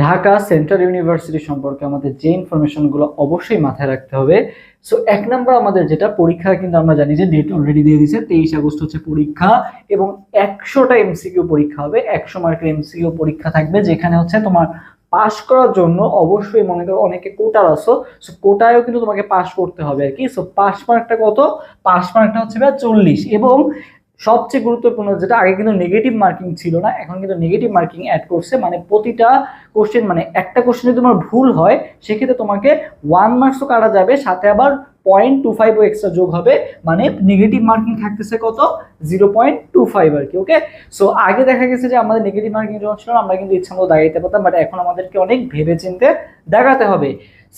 Dhaka central university সম্পর্কে আমাদের যে ইনফরমেশনগুলো অবশ্যই মাথায় রাখতে হবে। সো এক নম্বর আমাদের যেটা পরীক্ষা, কিন্তু আমরা জানি যে ডেট অলরেডি দিয়ে দিয়েছে, 23 আগস্ট হচ্ছে পরীক্ষা এবং 100টা এমসিকিউ পরীক্ষা হবে, 100 মার্কের এমসিকিউ পরীক্ষা থাকবে, যেখানে হচ্ছে তোমার পাশ করার জন্য অবশ্যই মনে করো অনেকে কোটার আসো, সো কোটায়ও কিন্তু তোমাকে পাশ করতে হবে আর কি। সো পাশ মার্কটা কত? পাশ মার্কটা হচ্ছে 40 এবং সবচেয়ে গুরুত্বপূর্ণ যেটা, আগে কিন্তু নেগেটিভ মার্কিং ছিল না, এখন কিন্তু নেগেটিভ মার্কিং অ্যাড করছে, মানে প্রতিটা কোশ্চেন, মানে একটা কোশ্চেন যদি তোমার ভুল হয় সেক্ষেত্রে তোমাকে 1 মার্কসও কাটা যাবে, সাথে আবার 0.25 এক্সট্রা যোগ হবে, মানে নেগেটিভ মার্কিং থাকতেছে কত? 0.25 আর কি। ওকে, সো আগে দেখা গেছে যে আমাদের নেগেটিভ মার্কিং যখন ছিল আমরা কিন্তু ইচ্ছা মতো দাগাইতে পারতাম, বাট এখন আমাদেরকে অনেক ভেবে চিন্তে দাগাতে হবে।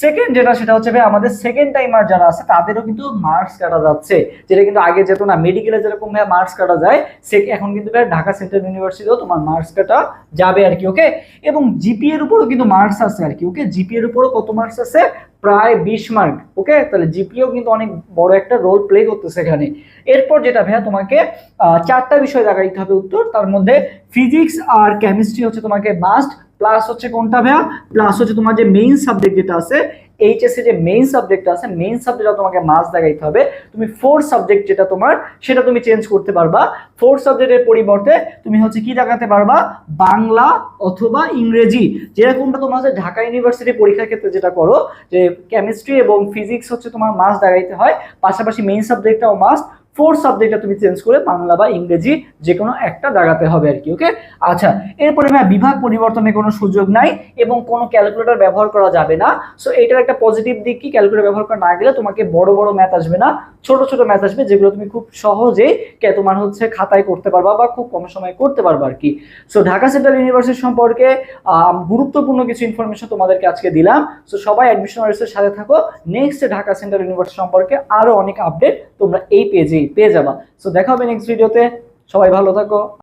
সেকেন্ড যেটা, সেটা হচ্ছে ভাই আমাদের সেকেন্ড টাইমার যারা আছে তাদেরও কিন্তু মার্কস কাটা যাচ্ছে, যেটা কিন্তু আগে যেত না। মেডিকেলে যেরকম ভাই মার্কস কাটা যায়, সে এখন কিন্তু ভাই ঢাকা সেন্ট্রাল ইউনিভার্সিটিও তোমার মার্কস কাটা যাবে আর কি। ওকে, এবং জিপিএ এর উপরও কিন্তু মার্কস আছে আর কি। ওকে, জিপিএ এর উপরও কত মার্কস আছে? প্রায় 20 মার্ক। ওকে, তাহলে জিপিএও কিন্তু অনেক বড় একটা রোল প্লে করতেছে এখানে। এরপর যেটা ভাইয়া তোমাকে 4টা বিষয় লাগাইতে হবে উত্তর, তার মধ্যে ফিজিক্স আর কেমিস্ট্রি হচ্ছে তোমাকে মাস্ট, প্লাস হচ্ছে কোনটা ভাইয়া, প্লাস হচ্ছে তোমার যে মেইন সাবজেক্ট যেটা আছে এইচএসসি, যে মেইন সাবজেক্ট আছে, মেইন সাবজেক্টটা তোমাকে মাস্ট দেখাইতে হবে। তুমি 4 সাবজেক্ট যেটা তোমার, সেটা তুমি চেঞ্জ করতে পারবা। 4 সাবজেক্টের পরিবর্তে তুমি হচ্ছে কি দেখাতে পারবা? বাংলা অথবা ইংরেজি, যেরকমটা তোমরা হচ্ছে ঢাকা ইউনিভার্সিটি পরীক্ষার ক্ষেত্রে যেটা করো, যে কেমিস্ট্রি এবং ফিজিক্স হচ্ছে তোমার মাস্ট দেখাইতে হয়, পাশাপাশি মেইন সাবজেক্টটাও মাস্ট। 4 সাবজেক্টটা তুমি চেঞ্জ করে বাংলা বা ইংরেজি যে কোনো একটা দাগাতে হবে আর কি। ওকে, আচ্ছা, এরপরে ভাই বিভাগ পরিবর্তনের কোনো সুযোগ নাই এবং কোনো ক্যালকুলেটর ব্যবহার করা যাবে না। সো এটার একটা পজিটিভ দিক কি, ক্যালকুলেটর ব্যবহার করা না গেলে তোমাকে বড় বড় ম্যাথ আসবে না, ছোট ছোট ম্যাথ আসবে, যেগুলো তুমি খুব সহজেই তোমার হচ্ছে খাতায় করতে পারবা বা খুব কম সময়ে করতে পারবা আর কি। সো ঢাকা সেন্ট্রাল ইউনিভার্সিটি সম্পর্কে গুরুত্বপূর্ণ কিছু ইনফরমেশন তোমাদেরকে আজকে দিলাম। সো সবাই অ্যাডমিশন রেজিস্টারের সাথে থাকো, নেক্সট ঢাকা সেন্ট্রাল ইউনিভার্সিটি সম্পর্কে আরো অনেক আপডেট তোমরা এই পেজেই পেয়ে যাবা। সো দেখা হবে নেক্সট ভিডিওতে, সবাই ভালো থাকো।